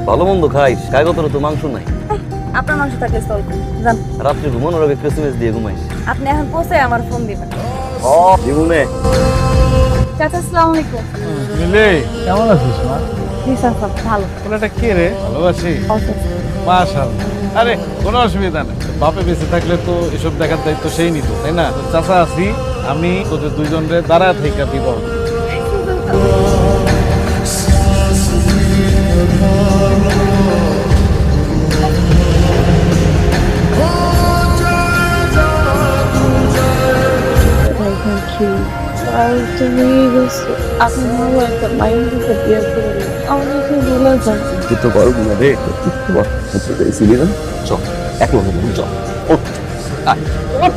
ভালো মন্দ খাইস, কাগজের তো মাংস নাই। আপনার মাংস থাকলে চলবে, যান। রাত্রে ঘুমানোর আগে ক্রিসমাস দিয়ে ঘুমাইস। আপনি এখন পৌঁছে আমার ফোন দিবেন। জীবনে চাচা আসসালামু আলাইকুম। মিলে কেমন আছিস মা? জি চাচা, ভালো। ছেলেটা কে রে? ভালো আছি মাশাআল্লাহ। আরে কোনো অসুবিধা নেই, বাপে বেঁচে থাকলে তো এসব দেখার দায়িত্ব সেই নিত, তাই না? তো চাচা আছি, আমি তোদের দুইজনের দ্বারা থেকে দিব। আপনি ভালো একটা মাইন্ড বিয়ে করে আমাকে বলে যান। তুই তো পারবি না রে, ছিলি না? চল এক লগে চল, ওঠ, আয়, ওঠ।